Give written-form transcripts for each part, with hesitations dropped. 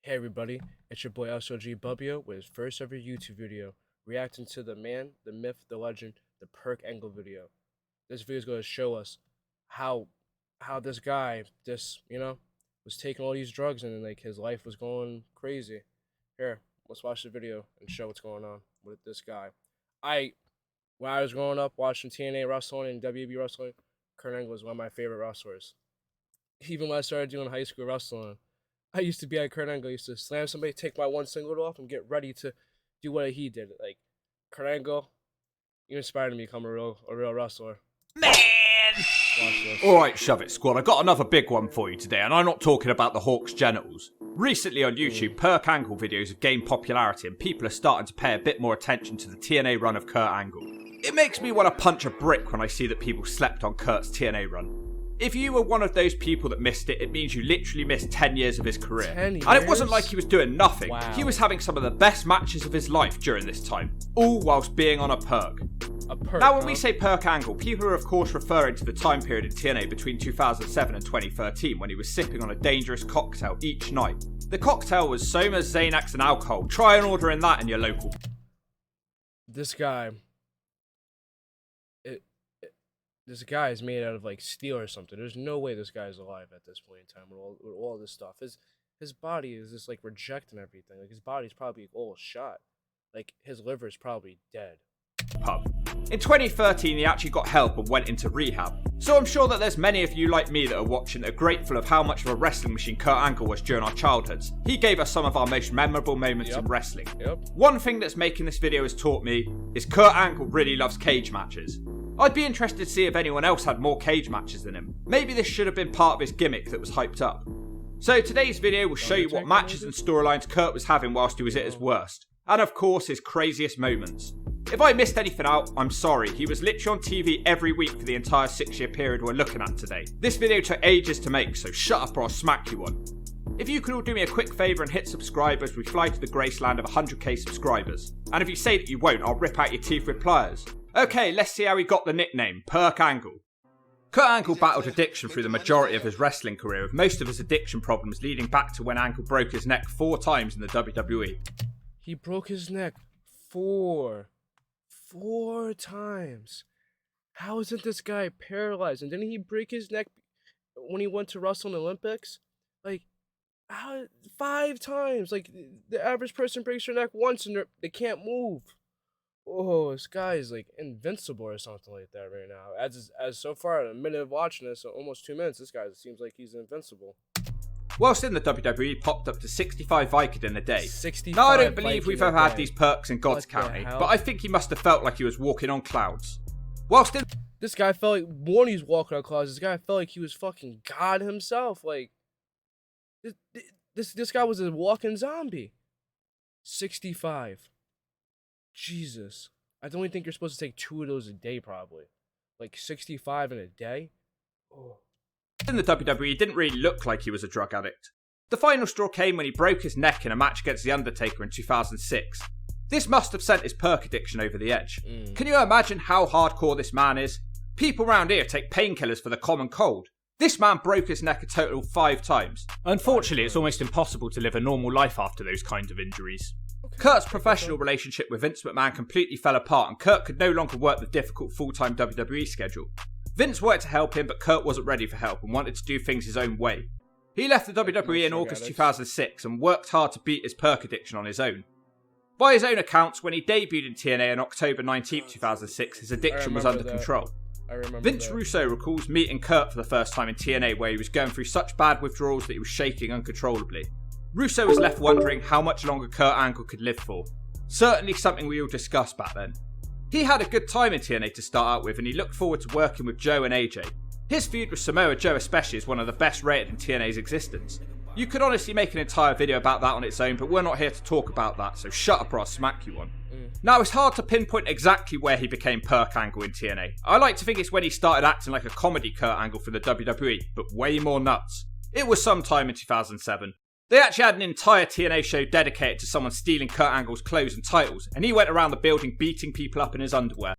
Hey everybody, it's your boy SOG Bubbio with his first ever YouTube video reacting to the man, the myth, the legend, the Perc Angle video. This video is going to show us how this guy was taking all these drugs and like his life was going crazy. Here, let's watch the video and show what's going on with this guy. When I was growing up watching TNA wrestling and WB wrestling, Kurt Angle was one of my favorite wrestlers. Even when I started doing high school wrestling, I used to be at Kurt Angle. I used to slam somebody, take my one singlet off, and get ready to do what he did. Like, Kurt Angle, you inspired me to become a real wrestler. Man! Alright, Shove It Squad, I got another big one for you today, and I'm not talking about the Hawk's genitals. Recently on YouTube, Perc Angle videos have gained popularity, and people are starting to pay a bit more attention to the TNA run of Kurt Angle. It makes me want to punch a brick when I see that people slept on Kurt's TNA run. If you were one of those people that missed it, it means you literally missed 10 years of his career. 10 years? And it wasn't like he was doing nothing. Wow. He was having some of the best matches of his life during this time, all whilst being on a perk. A perk, Now when we say Perc Angle, people are of course referring to the time period in TNA between 2007 and 2013 when he was sipping on a dangerous cocktail each night. The cocktail was Somas, Xanax and alcohol. Try and ordering that in your local. This guy, this guy is made out of like steel or something. There's no way this guy's alive at this point in time with all this stuff. His body is just like rejecting everything. Like his body's probably all shot. Like his liver's probably dead. Pub. In 2013 he actually got help and went into rehab. So I'm sure that there's many of you like me that are watching that are grateful of how much of a wrestling machine Kurt Angle was during our childhoods. He gave us some of our most memorable moments in wrestling. One thing that's making this video has taught me is Kurt Angle really loves cage matches. I'd be interested to see if anyone else had more cage matches than him. Maybe this should have been part of his gimmick that was hyped up. So today's video will show you what matches and storylines Kurt was having whilst he was at his worst. And of course his craziest moments. If I missed anything out, I'm sorry. He was literally on TV every week for the entire 6-year period we're looking at today. This video took ages to make, so shut up or I'll smack you one. If you could all do me a quick favour and hit subscribe as we fly to the Graceland of 100k subscribers. And if you say that you won't, I'll rip out your teeth with pliers. Okay, let's see how he got the nickname, Perc Angle. Kurt Angle battled addiction through the majority of his wrestling career, with most of his addiction problems leading back to when Angle broke his neck 4 times in the WWE. He broke his neck four times. How isn't this guy paralyzed? And didn't he break his neck when he went to wrestle in the Olympics? Like, how 5 times? Like, the average person breaks their neck once and they can't move. Oh, this guy is like invincible or something like that right now. As so far, a minute of watching this, so almost 2 minutes, this guy seems like he's invincible. Whilst in the WWE, he popped up to 65 Vicodin a day. 65. Now I don't believe we've ever had these perks in God's What the County, hell? but I think he must have felt like he was walking on clouds. Whilst in This guy felt like when he was walking on clouds, this guy felt like he was fucking God himself. Like, this guy was a walking zombie. 65. Jesus. I don't even think you're supposed to take 2 of those a day, probably. Like 65 in a day? Oh. In the WWE, he didn't really look like he was a drug addict. The final straw came when he broke his neck in a match against The Undertaker in 2006. This must have sent his perk addiction over the edge. Can you imagine how hardcore this man is? People around here take painkillers for the common cold. This man broke his neck a total of 5 times. Unfortunately, it's almost impossible to live a normal life after those kinds of injuries. Kurt's professional relationship with Vince McMahon completely fell apart and Kurt could no longer work the difficult full-time WWE schedule. Vince worked to help him, but Kurt wasn't ready for help and wanted to do things his own way. He left the WWE in August 2006 and worked hard to beat his perk addiction on his own. By his own accounts, when he debuted in TNA on October 19, 2006, his addiction was under control. Vince Russo recalls meeting Kurt for the first time in TNA where he was going through such bad withdrawals that he was shaking uncontrollably. Russo was left wondering how much longer Kurt Angle could live for. Certainly something we all discussed back then. He had a good time in TNA to start out with and he looked forward to working with Joe and AJ. His feud with Samoa Joe especially is one of the best rated in TNA's existence. You could honestly make an entire video about that on its own, but we're not here to talk about that, so shut up or I'll smack you one. Now it's hard to pinpoint exactly where he became Perc Angle in TNA. I like to think it's when he started acting like a comedy Kurt Angle for the WWE, but way more nuts. It was sometime in 2007. They actually had an entire TNA show dedicated to someone stealing Kurt Angle's clothes and titles, and he went around the building beating people up in his underwear.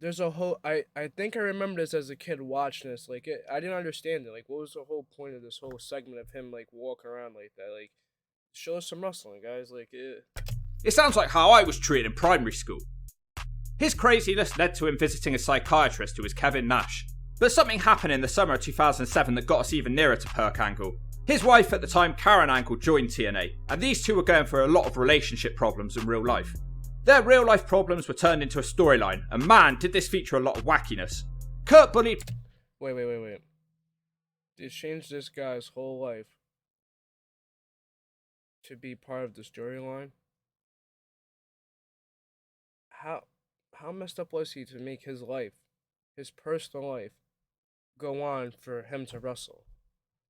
There's a whole, I think I remember this as a kid watching this. Like, I didn't understand it. Like, what was the whole point of this whole segment of him, like, walking around like that? Like, show us some wrestling, guys. Like, It sounds like how I was treated in primary school. His craziness led to him visiting a psychiatrist who was Kevin Nash. But something happened in the summer of 2007 that got us even nearer to Perc Angle. His wife at the time, Karen Angle, joined TNA, and these two were going through a lot of relationship problems in real life. Their real life problems were turned into a storyline, and man, did this feature a lot of wackiness. Kurt bullied... Wait. They changed this guy's whole life to be part of the storyline? How messed up was he to make his life, his personal life, go on for him to wrestle?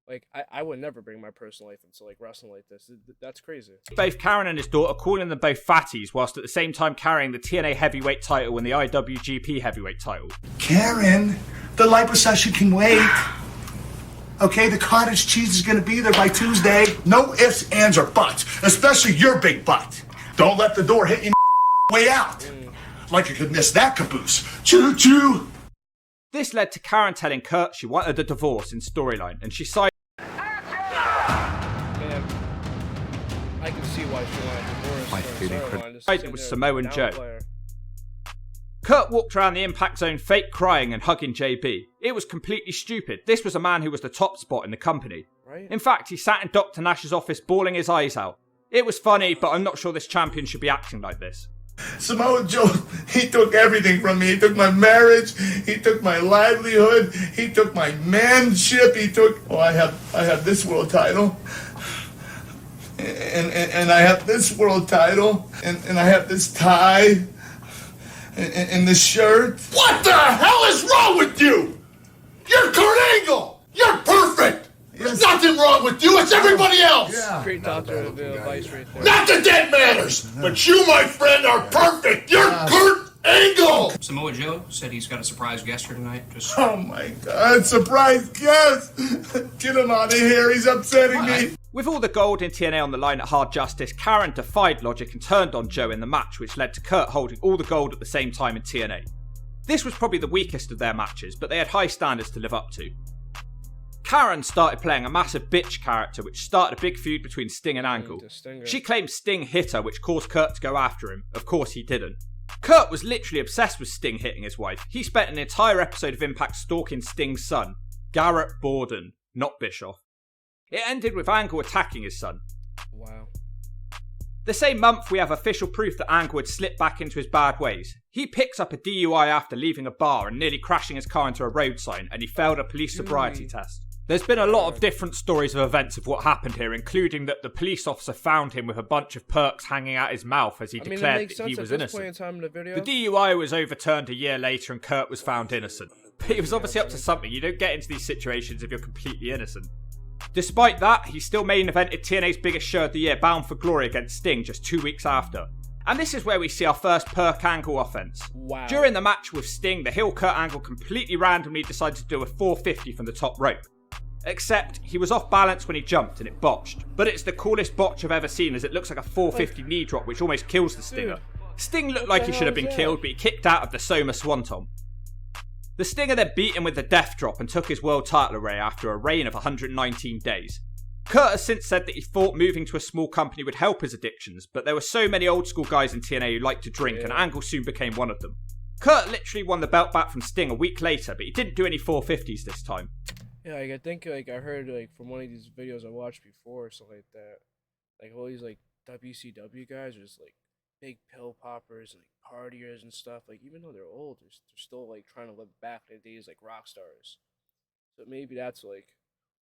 Like, I would never bring my personal life into, like, wrestling like this. That's crazy. Both Karen and his daughter, calling them both fatties, whilst at the same time carrying the TNA heavyweight title and the IWGP heavyweight title. Karen, the liposuction can wait. Okay, the cottage cheese is gonna be there by Tuesday. No ifs, ands, or buts, especially your big butt. Don't let the door hit you way out. Like you could miss that caboose. Choo-choo. This led to Karen telling Kurt she wanted a divorce in storyline, and she sided... Man, I can see why she wanted a divorce. Sided with Samoan Joe. Kurt walked around the Impact Zone fake crying and hugging JB. It was completely stupid. This was a man who was the top spot in the company. Right? In fact, he sat in Dr. Nash's office bawling his eyes out. It was funny, but I'm not sure this champion should be acting like this. Samoa Joe, he took everything from me. He took my marriage. He took my livelihood. He took my manship. He took... Oh, I have this world title. And I have this world title. And I have this tie. And this shirt. What the hell is wrong with you? You're Kurt Angle. You're perfect. There's nothing wrong with you. It's everybody else. Yeah. Great doctor advice right there. Not that that matters. But you, my friend, are perfect. You're Kurt Angle. Samoa Joe said he's got a surprise guest here tonight. Oh my God, surprise guest. Get him out of here. He's upsetting me. With all the gold in TNA on the line at Hard Justice, Karen defied logic and turned on Joe in the match, which led to Kurt holding all the gold at the same time in TNA. This was probably the weakest of their matches, but they had high standards to live up to. Karen started playing a massive bitch character, which started a big feud between Sting and Angle. She claimed Sting hit her, which caused Kurt to go after him. Of course he didn't. Kurt was literally obsessed with Sting hitting his wife. He spent an entire episode of Impact stalking Sting's son, Garrett Borden, not Bischoff. It ended with Angle attacking his son. Wow. The same month, we have official proof that Angle had slipped back into his bad ways. He picks up a DUI after leaving a bar and nearly crashing his car into a road sign, and he failed a police sobriety test. There's been a lot of different stories of events of what happened here, including that the police officer found him with a bunch of perks hanging out his mouth as he declared that he was innocent. The DUI was overturned a year later and Kurt was found innocent. But he was obviously up to something. You don't get into these situations if you're completely innocent. Despite that, he still main evented TNA's biggest show of the year, Bound for Glory, against Sting just 2 weeks after. And this is where we see our first Perc Angle offense. Wow. During the match with Sting, the heel Kurt Angle completely randomly decided to do a 450 from the top rope. Except, he was off balance when he jumped and it botched. But it's the coolest botch I've ever seen, as it looks like a 450 knee drop which almost kills the Stinger. Dude, Sting looked like he should have been killed, but he kicked out of the Soma Swanton. The Stinger then beat him with the death drop and took his world title away after a reign of 119 days. Kurt has since said that he thought moving to a small company would help his addictions, but there were so many old school guys in TNA who liked to drink, and Angle soon became one of them. Kurt literally won the belt back from Sting a week later, but he didn't do any 450s this time. Yeah, like, I think, like, I heard, like, from one of these videos I watched before or something like that, like, all these, like, WCW guys are just, like, big pill poppers and, like, partiers and stuff. Like, even though they're old, they're still, like, trying to live back in the days like rock stars. So maybe that's, like,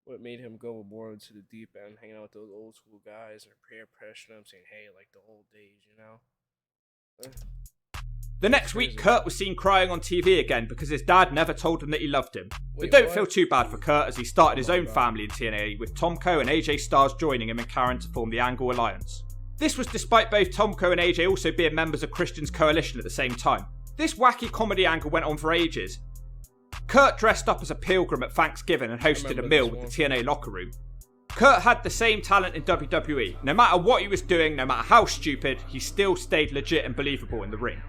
what made him go more into the deep end, hanging out with those old school guys or peer pressuring them, saying, hey, like, the old days, you know? The next week, Kurt was seen crying on TV again because his dad never told him that he loved him. Wait, but don't what? feel too bad for Kurt, as he started his own family in TNA, with Tomko and AJ Styles joining him and Karen to form the Angle Alliance. This was despite both Tomko and AJ also being members of Christian's coalition at the same time. This wacky comedy angle went on for ages. Kurt dressed up as a pilgrim at Thanksgiving and hosted a meal with the TNA locker room. Kurt had the same talent in WWE. No matter what he was doing, no matter how stupid, he still stayed legit and believable in the ring.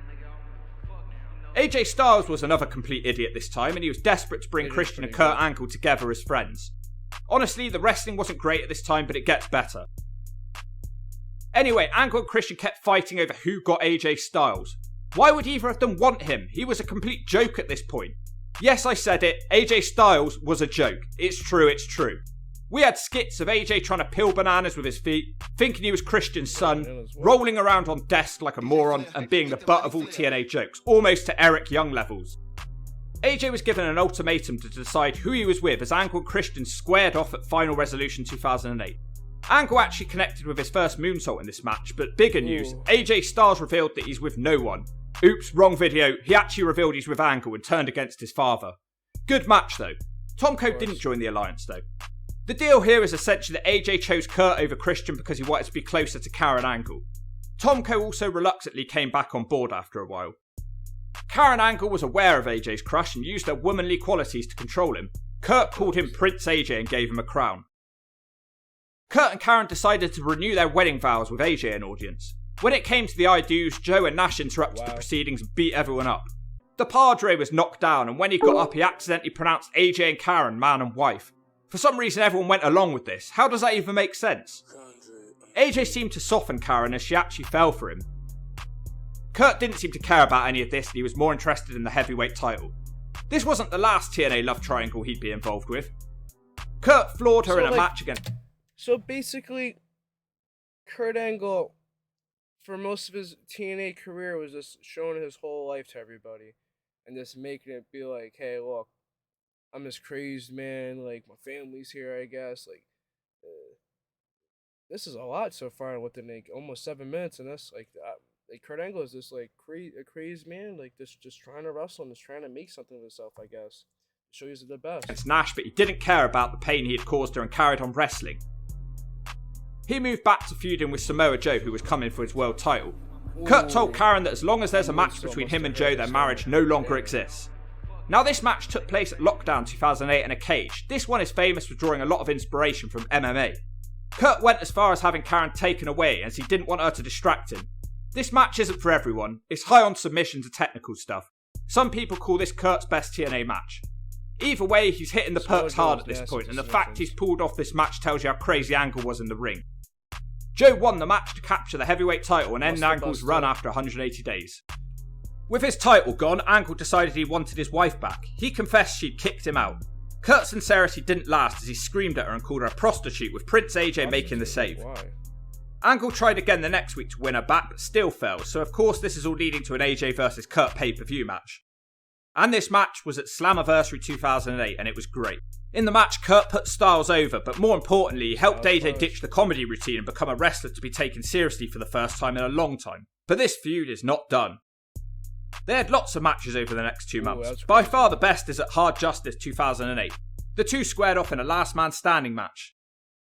AJ Styles was another complete idiot this time, and he was desperate to bring Christian and Kurt Angle together as friends. Honestly, the wrestling wasn't great at this time, but it gets better. Anyway, Angle and Christian kept fighting over who got AJ Styles. Why would either of them want him? He was a complete joke at this point. Yes, I said it, AJ Styles was a joke. It's true, it's true. We had skits of AJ trying to peel bananas with his feet, thinking he was Christian's son, rolling around on desks like a moron, and being the butt of all TNA jokes, almost to Eric Young levels. AJ was given an ultimatum to decide who he was with as Angle and Christian squared off at Final Resolution 2008. Angle actually connected with his first moonsault in this match, but bigger news, AJ Styles revealed that he's with no one. Oops, wrong video, he actually revealed he's with Angle and turned against his father. Good match though. Tomko didn't join the alliance though. The deal here is essentially that AJ chose Kurt over Christian because he wanted to be closer to Karen Angle. Tomko also reluctantly came back on board after a while. Karen Angle was aware of AJ's crush and used her womanly qualities to control him. Kurt called him Prince AJ and gave him a crown. Kurt and Karen decided to renew their wedding vows with AJ in audience. When it came to the I do's, Joe and Nash interrupted the proceedings and beat everyone up. The Padre was knocked down, and when he got up he accidentally pronounced AJ and Karen man and wife. For some reason everyone went along with this. How does that even make sense? AJ seemed to soften Karen as she actually fell for him. Kurt didn't seem to care about any of this and he was more interested in the heavyweight title. This wasn't the last TNA love triangle he'd be involved with. Kurt floored her in a match again. So basically, Kurt Angle, for most of his TNA career, was just showing his whole life to everybody. And just making it be like, hey, look, I'm this crazed man, like, my family's here, I guess, like, this is a lot so far within, like, almost 7 minutes, and that's, like, Kurt Angle is just, like, a crazed man, like, just trying to wrestle and just trying to make something of himself, I guess. Show you the best. It's Nash, but he didn't care about the pain he had caused her and carried on wrestling. He moved back to feuding with Samoa Joe, who was coming for his world title. Kurt told Karen that as long as there's a match between him and Joe, their marriage no longer exists. Now this match took place at Lockdown 2008 in a cage. This one is famous for drawing a lot of inspiration from MMA. Kurt went as far as having Karen taken away as he didn't want her to distract him. This match isn't for everyone. It's high on submissions and technical stuff. Some people call this Kurt's best TNA match. Either way, he's hitting the Percs hard at this point, and the fact he's pulled off this match tells you how crazy Angle was in the ring. Joe won the match to capture the heavyweight title and end Angle's run after 180 days. With his title gone, Angle decided he wanted his wife back. He confessed she'd kicked him out. Kurt's sincerity didn't last as he screamed at her and called her a prostitute, with Prince AJ making the save. Angle tried again the next week to win her back but still fell, so of course this is all leading to an AJ vs Kurt pay-per-view match. And this match was at Slammiversary 2008 and it was great. In the match, Kurt put Styles over, but more importantly, he helped AJ ditch the comedy routine and become a wrestler to be taken seriously for the first time in a long time. But this feud is not done. They had lots of matches over the next 2 months. By far the best is at Hard Justice 2008. The two squared off in a last man standing match.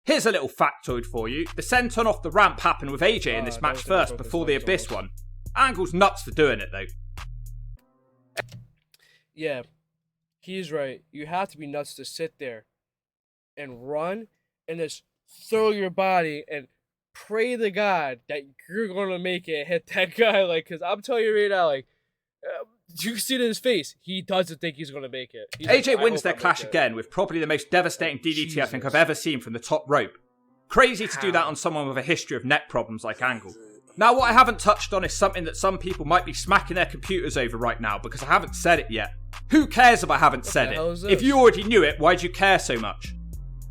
Here's a little factoid for you. The senton off the ramp happened with AJ in this match first before the Abyss one. Angle's nuts for doing it though. Yeah, he's right. You have to be nuts to sit there and run and just throw your body and pray to God that you're going to make it hit that guy. Like, because I'm telling you right now, like, you can see it in his face. He doesn't think he's going to make it. He's AJ like, wins their clash again with probably the most devastating DDT I think I've ever seen from the top rope. Crazy to do that on someone with a history of neck problems like Angle. Now what I haven't touched on is something that some people might be smacking their computers over right now because I haven't said it yet. Who cares if I haven't said it? If you already knew it, why'd you care so much?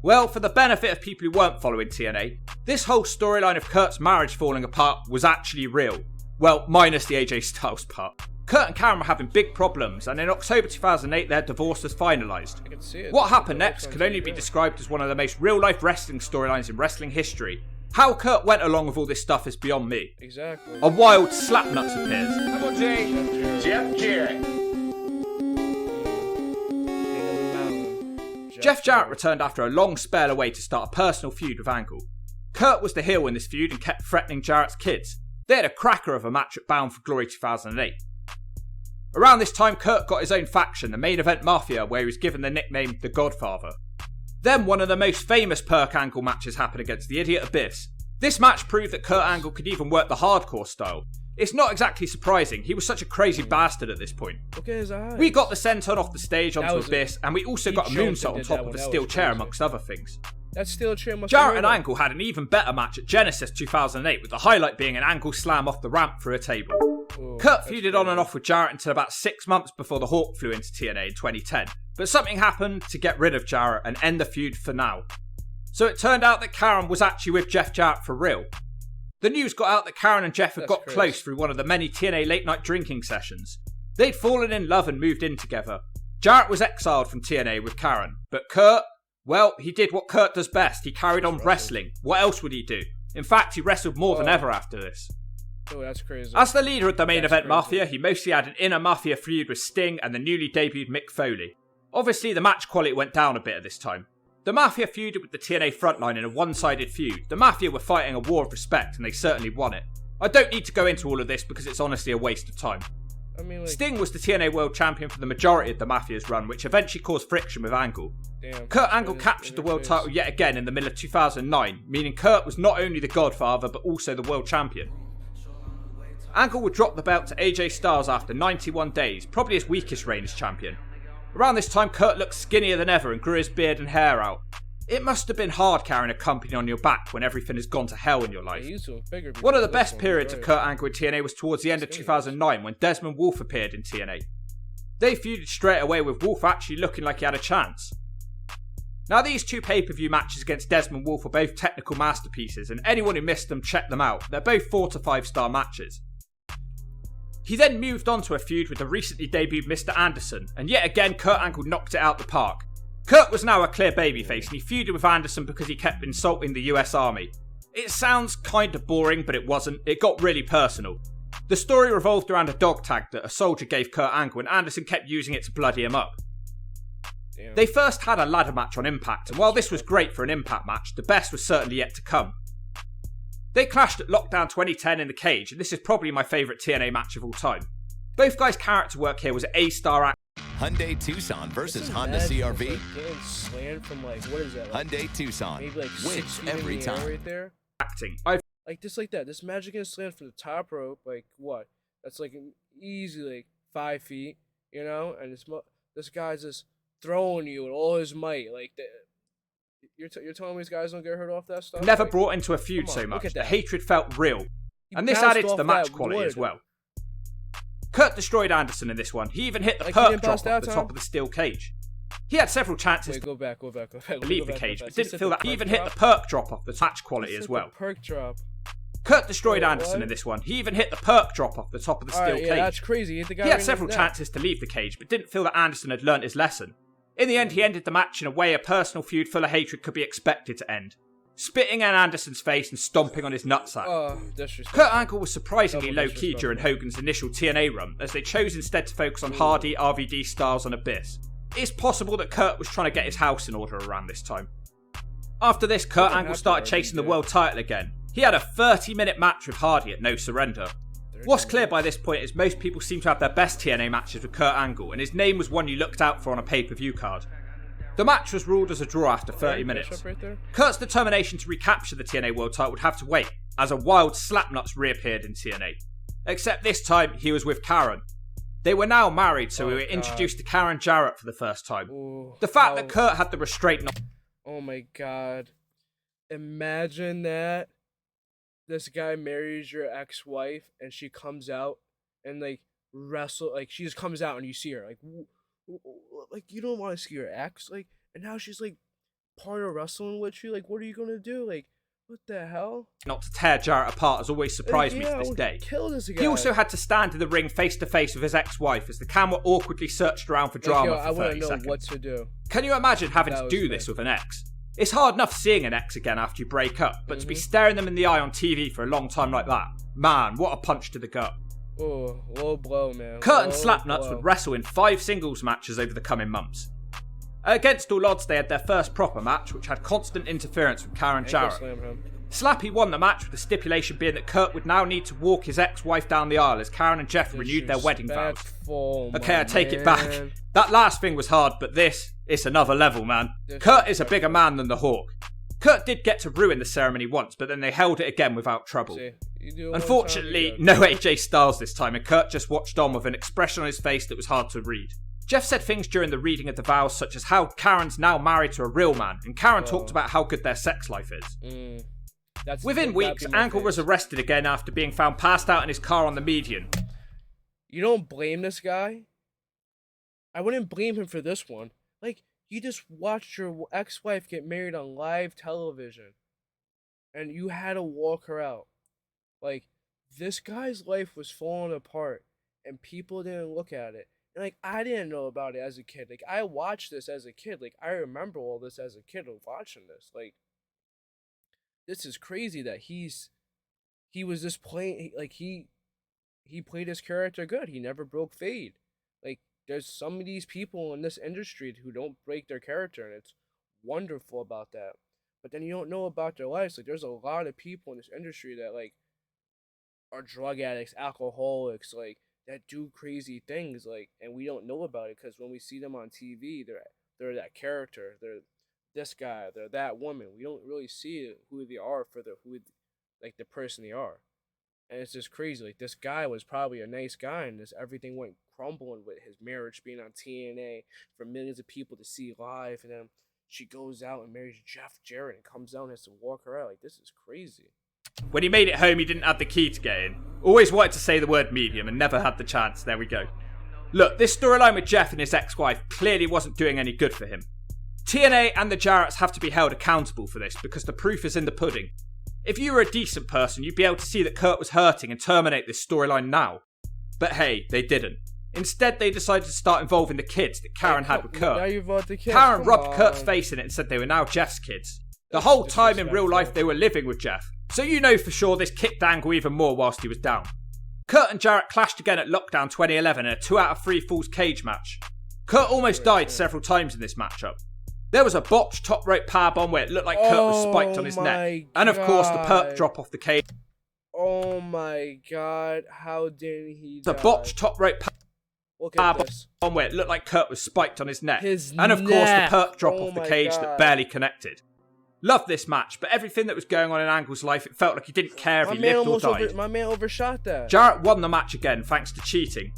Well, for the benefit of people who weren't following TNA, this whole storyline of Kurt's marriage falling apart was actually real. Well, minus the AJ Styles part. Kurt and Karen were having big problems, and in October 2008 their divorce was finalised. What happened next can only be described as one of the most real-life wrestling storylines in wrestling history. How Kurt went along with all this stuff is beyond me. Exactly. A wild slapnuts appears. How about Jeff Jarrett? Jeff Jarrett returned after a long spell away to start a personal feud with Angle. Kurt was the heel in this feud and kept threatening Jarrett's kids. They had a cracker of a match at Bound for Glory 2008. Around this time, Kurt got his own faction, the Main Event Mafia, where he was given the nickname The Godfather. Then one of the most famous Perc Angle matches happened against the Idiot Abyss. This match proved that Kurt Angle could even work the hardcore style. It's not exactly surprising, he was such a crazy bastard at this point. Look at his eyes. We got the senton off the stage onto Abyss, and we also got a moonsault on top of a steel chair amongst other things. That steel chair must Jarrett and Angle had an even better match at Genesis 2008, with the highlight being an Angle slam off the ramp through a table. Ooh, Kurt feuded on and off with Jarrett until about 6 months before the Hawk flew into TNA in 2010, but something happened to get rid of Jarrett and end the feud for now. So it turned out that Karen was actually with Jeff Jarrett for real. The news got out that Karen and Jeff had got close through one of the many TNA late night drinking sessions. They'd fallen in love and moved in together. Jarrett was exiled from TNA with Karen, but Kurt, well, he did what Kurt does best. He carried on wrestling. What else would he do? In fact, he wrestled more than ever after this. Oh, that's crazy. As the leader of the main event Mafia, he mostly had an inner Mafia feud with Sting and the newly debuted Mick Foley. Obviously, the match quality went down a bit at this time. The Mafia feuded with the TNA frontline in a one-sided feud. The Mafia were fighting a war of respect, and they certainly won it. I don't need to go into all of this because it's honestly a waste of time. I mean, like, Sting was the TNA World Champion for the majority of the Mafia's run, which eventually caused friction with Angle. damn, Kurt Angle captured the world title yet again in the middle of 2009, meaning Kurt was not only the Godfather but also the world champion. Angle would drop the belt to AJ Styles after 91 days, probably his weakest reign as champion. Around this time, Kurt looked skinnier than ever and grew his beard and hair out. It must have been hard carrying a company on your back when everything has gone to hell in your life. One of the best periods of Kurt Angle in TNA was towards the end of 2009 when Desmond Wolfe appeared in TNA. They feuded straight away with Wolfe actually looking like he had a chance. Now these two pay-per-view matches against Desmond Wolfe are both technical masterpieces, and anyone who missed them, check them out. They're both 4 to 5 star matches. He then moved on to a feud with the recently debuted Mr. Anderson, and yet again Kurt Angle knocked it out the park. Kurt was now a clear babyface and he feuded with Anderson because he kept insulting the US Army. It sounds kinda boring, but it wasn't. It got really personal. The story revolved around a dog tag that a soldier gave Kurt Angle and Anderson kept using it to bloody him up. Damn. They first had a ladder match on Impact, and while this was great for an Impact match, the best was certainly yet to come. They clashed at Lockdown 2010 in the cage, and this is probably my favourite TNA match of all time. Both guys' character work here was A-star act. Hyundai Tucson versus Honda Imagine, CR-V. like, getting slammed from like, what is that? Like, Hyundai Tucson maybe like 6 wins feet every in the air time. right there. Acting. Like just like that. This Magic getting slammed from the top rope. Like what? That's like an easy like 5 feet, you know. And this guy's just throwing you with all his might. Like that. You're telling me these guys don't get hurt off that stuff? Never like, brought into a feud come on, so look much. at The that. hatred felt real. he And this bounced added to off the match that quality wood. as well. Kurt destroyed Anderson in this one. He even hit the Like, he perk didn't drop bust off out, the Tom? top of the steel cage. He had several chances Wait, go back. to leave Go the back, cage, go but back. didn't said feel the that. He perk even hit the drop? perk drop off the match quality He as said well. the perk drop. Kurt destroyed Wait, Anderson what? in this one. He even hit the perk drop off the top of the steel Alright, yeah, that's cage. crazy. He hit the guy He right had in several his neck. chances to leave the cage, but didn't feel that Anderson had learnt his lesson. In the end, he ended the match in a way a personal feud full of hatred could be expected to end. Spitting in Anderson's face and stomping on his nutsack. Disrespectful. Kurt Angle was surprisingly Double low-key disrespectful. during Hogan's initial TNA run, as they chose instead to focus on Hardy, RVD, Styles and Abyss. It's possible that Kurt was trying to get his house in order around this time. After this, Kurt What Angle happened, started chasing the RVD? world title again. He had a 30-minute match with Hardy at No Surrender. What's clear by this point is most people seem to have their best TNA matches with Kurt Angle, and his name was one you looked out for on a pay-per-view card. The match was ruled as a draw after 30 minutes. Right there? Kurt's determination to recapture the TNA World title would have to wait, as a wild slapnuts reappeared in TNA. Except this time, he was with Karen. They were now married, so we were God. introduced to Karen Jarrett for the first time. Ooh, The fact how- that Kurt had the restraint Oh my god. Imagine that. This guy marries your ex-wife and she comes out and like she just comes out and you see her like you don't want to see your ex and now she's like part of wrestling with you. Like what are you gonna do? Like what the hell? not to tear Jarrett apart has always surprised me Yeah, to I this would day. Kill this guy. He also had to stand in the ring face to face with his ex-wife as the camera awkwardly searched around for drama I for want 30 to know seconds. what to do. Can you imagine having That to was do me. this with an ex? It's hard enough seeing an ex again after you break up, but to be Mhm. staring them in the eye on TV for a long time like that, man, what a punch to the gut. Oh, low blow, man. Kurt and Low Slapnuts blow. would wrestle in 5 singles matches over the coming months. Against all odds, they had their first proper match, which had constant interference from Karen Ankle Jarrett. slam him. Slappy won the match with the stipulation being that Kurt would now need to walk his ex-wife down the aisle as Karen and Jeff renewed their wedding vows. Disrespectful, Okay, my I take it man. back. That last thing was hard, but it's another level, man. Kurt is a bigger man than the Hawk. Kurt did get to ruin the ceremony once, but then they held it again without trouble. See, you do it one time, Unfortunately, you no AJ Styles this time, and Kurt just watched on with an expression on his face that was hard to read. Jeff said things during the reading of the vows such as how Karen's now married to a real man, and Karen talked about how good their sex life is. Within weeks, Angle was arrested again after being found passed out in his car on the median. You don't blame this guy? I wouldn't blame him for this one. Like, you just watched your ex-wife get married on live television, and you had to walk her out. Like, this guy's life was falling apart, and people didn't look at it. And, like, I didn't know about it as a kid. Like, I watched this as a kid. Like, I remember all this as a kid of watching this. Like, this is crazy that he was just playing, like, he played his character good. He never broke fade. Like, there's some of these people in this industry who don't break their character, and it's wonderful about that. But then you don't know about their lives. Like, there's a lot of people in this industry that, like, are drug addicts, alcoholics, like, that do crazy things, like, and we don't know about it because when we see them on TV, they're that character, they're this guy, they're that woman. We don't really see who they are for the person they are, and it's just crazy. Like, this guy was probably a nice guy, and everything went crumbling with his marriage being on TNA for millions of people to see live, and then she goes out and marries Jeff Jarrett and comes out and has to walk her out. Like, this is crazy. When he made it home, he didn't have the key to get in. Always wanted to say the word medium and never had the chance. There we go. Look, this storyline with Jeff and his ex-wife clearly wasn't doing any good for him. TNA and the Jarretts have to be held accountable for this because the proof is in the pudding. If you were a decent person, you'd be able to see that Kurt was hurting and terminate this storyline now. But hey, they didn't. Instead, they decided to start involving the kids that Karen had with Kurt. Now you've got the kids. Karen Come rubbed on. Kurt's face in it and said they were now Jeff's kids. The whole time in real life they were living with Jeff. So you know for sure this kicked Angle even more whilst he was down. Kurt and Jarrett clashed again at Lockdown 2011 in a 2 out of 3 falls cage match. Kurt almost died several times in this matchup. There was a botched top rope powerbomb where it looked like Kurt was spiked on his neck. And of course the Perc drop off the cage. Oh my god, how did he die? The botched top rope powerbomb where it looked like Kurt was spiked on his neck. And of course the Perc drop off the cage that barely connected. Loved this match, but everything that was going on in Angle's life, it felt like he didn't care if he lived or died. My man overshot that. Jarrett won the match again thanks to cheating.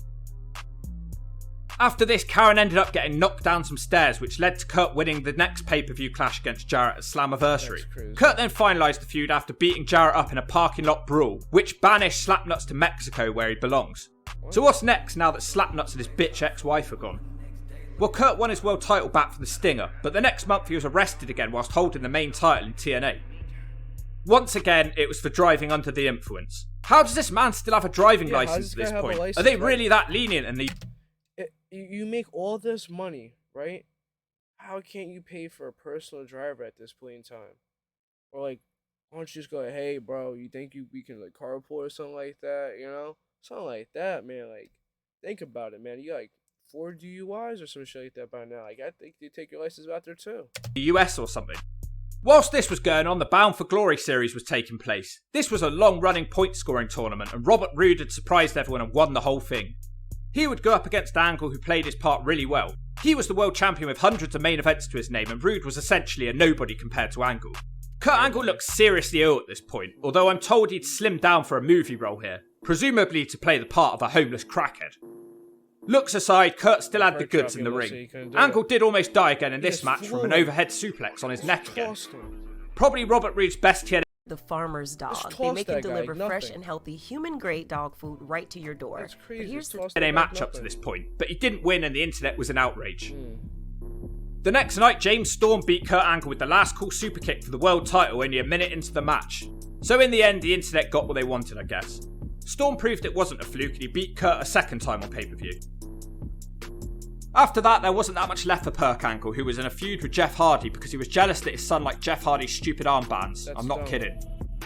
After this, Karen ended up getting knocked down some stairs, which led to Kurt winning the next pay-per-view clash against Jarrett at Slammiversary. Kurt then finalised the feud after beating Jarrett up in a parking lot brawl, which banished Slapnuts to Mexico where he belongs. So what's next now that Slapnuts and his bitch ex-wife are gone? Well, Kurt won his world title back from the Stinger, but the next month he was arrested again whilst holding the main title in TNA. Once again, it was for driving under the influence. How does this man still have a driving licence at this point? Are they really that lenient in the... You make all this money, right? How can't you pay for a personal driver at this point in time? Or like, why don't you just go, hey bro, you think we can like carpool or something like that, you know? Something like that, man. Like, think about it, man. You got like 4 DUIs or some shit like that by now. Like, I think they take your license out there too. The US or something. Whilst this was going on, the Bound for Glory series was taking place. This was a long-running point-scoring tournament, and Robert Roode had surprised everyone and won the whole thing. He would go up against Angle, who played his part really well. He was the world champion with hundreds of main events to his name, and Roode was essentially a nobody compared to Angle. Kurt Angle looked seriously ill at this point, although I'm told he'd slimmed down for a movie role here, presumably to play the part of a homeless crackhead. Looks aside, Kurt still had the goods in the ring. Angle did almost die again in this match from an overhead suplex on his neck again. Probably Robert Roode's best TNA. The Farmer's Dog. They make and deliver fresh and healthy human-grade dog food right to your door. But here's the matchup to this point, but he didn't win and the internet was in outrage. The next night, James Storm beat Kurt Angle with the last call super kick for the world title only a minute into the match. So in the end, the internet got what they wanted, I guess. Storm proved it wasn't a fluke and he beat Kurt a second time on pay-per-view. After that, there wasn't that much left for Perc Angle, who was in a feud with Jeff Hardy because he was jealous that his son liked Jeff Hardy's stupid armbands. I'm not kidding.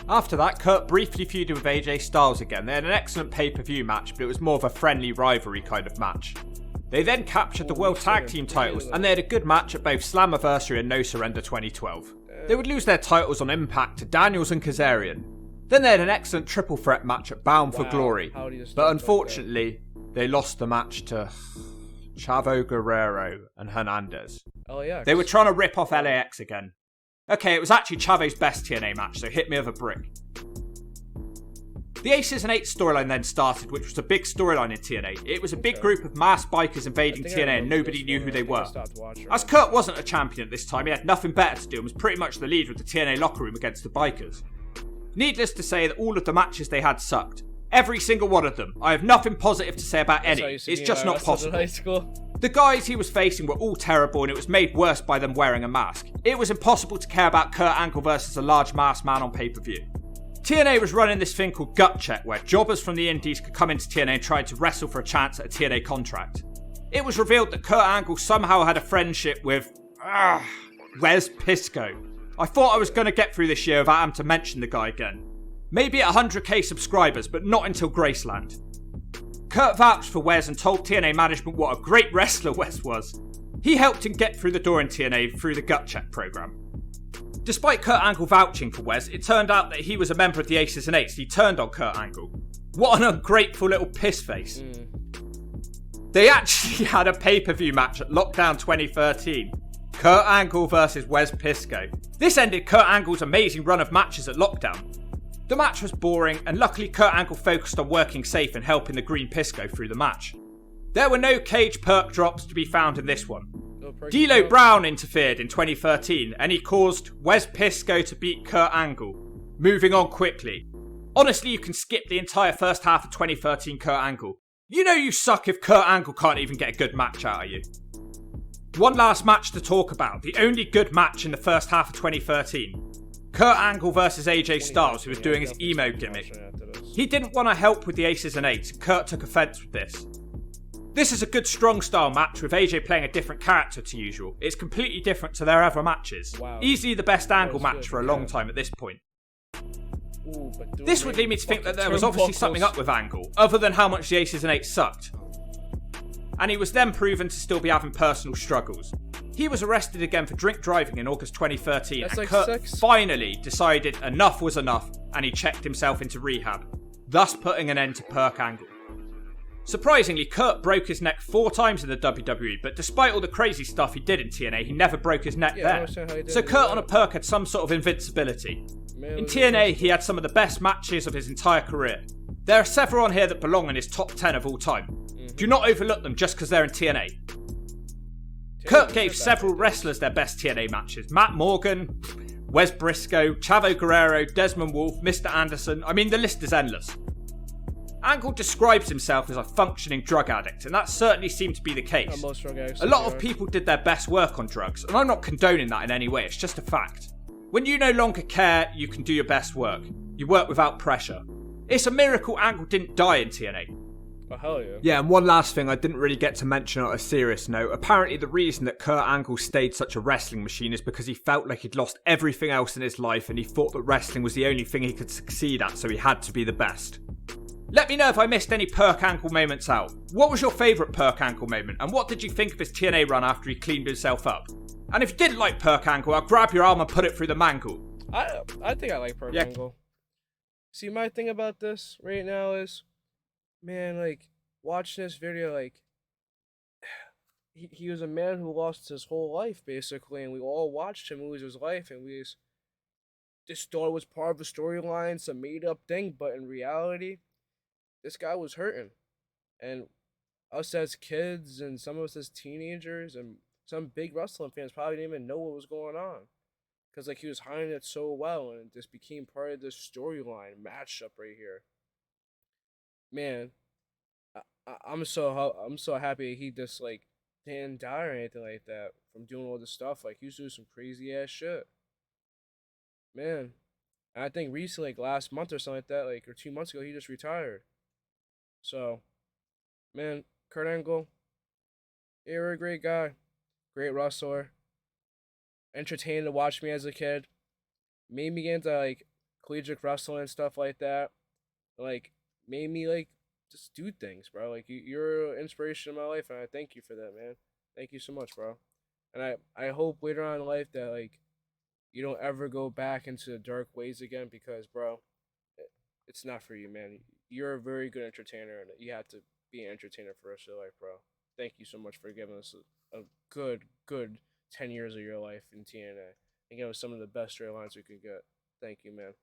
After that, Kurt briefly feuded with AJ Styles again. They had an excellent pay-per-view match, but it was more of a friendly rivalry kind of match. They then captured the World Tag Team titles, and they had a good match at both Slammiversary and No Surrender 2012. They would lose their titles on Impact to Daniels and Kazarian. Then they had an excellent triple threat match at Bound for Glory, but unfortunately, they lost the match to Chavo Guerrero and Hernandez. They were trying to rip off LAX again. Okay, it was actually Chavo's best TNA match, so hit me with a brick. The Aces and Eights storyline then started, which was a big storyline in TNA. It was a big group of masked bikers invading TNA and nobody knew who they were. As Kurt wasn't a champion at this time, he had nothing better to do and was pretty much the leader of the TNA locker room against the bikers. Needless to say that all of the matches they had sucked. Every single one of them. I have nothing positive to say about any. It's just not possible. The guys he was facing were all terrible and it was made worse by them wearing a mask. It was impossible to care about Perc Angle versus a large masked man on pay-per-view. TNA was running this thing called Gut Check, where jobbers from the indies could come into TNA and try to wrestle for a chance at a TNA contract. It was revealed that Perc Angle somehow had a friendship with Wes Pisco. I thought I was going to get through this year without having to mention the guy again. Maybe at 100k subscribers, but not until Graceland. Kurt vouched for Wes and told TNA management what a great wrestler Wes was. He helped him get through the door in TNA through the Gut Check program. Despite Kurt Angle vouching for Wes, it turned out that he was a member of the Aces and Eights. He turned on Kurt Angle. What an ungrateful little piss face. They actually had a pay-per-view match at Lockdown 2013. Kurt Angle versus Wes Pisco. This ended Kurt Angle's amazing run of matches at Lockdown. The match was boring, and luckily Kurt Angle focused on working safe and helping the Green Pisco through the match. There were no cage perk drops to be found in this one. D'Lo Brown interfered in 2013 and he caused Wes Pisco to beat Kurt Angle. Moving on quickly. Honestly, you can skip the entire first half of 2013 Kurt Angle. You know you suck if Kurt Angle can't even get a good match out of you. One last match to talk about, the only good match in the first half of 2013. Kurt Angle versus AJ Styles, who was doing his emo gimmick. He didn't want to help with the Aces and Eights, and Kurt took offence with this. This is a good strong style match with AJ playing a different character to usual. It's completely different to their other matches. Wow. Easily the best Angle match for a long time at this point. This would lead me to think that there was obviously something up with Angle, other than how much the Aces and Eights sucked. And he was then proven to still be having personal struggles. He was arrested again for drink driving in August 2013 and Kurt finally decided enough was enough and he checked himself into rehab, thus putting an end to Perc Angle. Surprisingly, Kurt broke his neck 4 times in the WWE, but despite all the crazy stuff he did in TNA, he never broke his neck there. So Kurt on a Perc had some sort of invincibility. In TNA, he had some of the best matches of his entire career. There are several on here that belong in his top 10 of all time. Do not overlook them just because they're in TNA. Kurt gave several wrestlers their best TNA matches. Matt Morgan, Wes Briscoe, Chavo Guerrero, Desmond Wolfe, Mr. Anderson. I mean, the list is endless. Angle describes himself as a functioning drug addict, and that certainly seemed to be the case. A lot of people did their best work on drugs, and I'm not condoning that in any way, it's just a fact. When you no longer care, you can do your best work. You work without pressure. It's a miracle Angle didn't die in TNA. Oh, hell yeah. Yeah, and one last thing I didn't really get to mention on a serious note. Apparently the reason that Kurt Angle stayed such a wrestling machine is because he felt like he'd lost everything else in his life and he thought that wrestling was the only thing he could succeed at, so he had to be the best. Let me know if I missed any Perc Angle moments out. What was your favourite Perc Angle moment, and what did you think of his TNA run after he cleaned himself up? And if you didn't like Perc Angle, I'll grab your arm and put it through the mangle. I think I like Perc Angle. See, my thing about this right now is, man, like, watching this video, like, he was a man who lost his whole life, basically, and we all watched him lose his life, and this story was part of a storyline, some made-up thing, but in reality, this guy was hurting. And us as kids, and some of us as teenagers, and some big wrestling fans probably didn't even know what was going on. Because, like, he was hiding it so well, and it just became part of this storyline matchup right here. Man, I'm so happy he just, like, didn't die or anything like that from doing all this stuff. Like, he was doing some crazy ass shit. Man, and I think recently, like last month or something like that, like, or 2 months ago, he just retired. So, man, Kurt Angle, you're a great guy, great wrestler, entertaining to watch me as a kid, made me get into, like, collegiate wrestling and stuff like that, like, made me, like, just do things, bro. Like, you're an inspiration in my life, and I thank you for that, man. Thank you so much, bro. And I hope later on in life that, like, you don't ever go back into the dark ways again, because, bro, it's not for you, man. You're a very good entertainer, and you have to be an entertainer for the rest of your life, bro. Thank you so much for giving us a good 10 years of your life in TNA. And giving us some of the best storylines we could get. Thank you, man.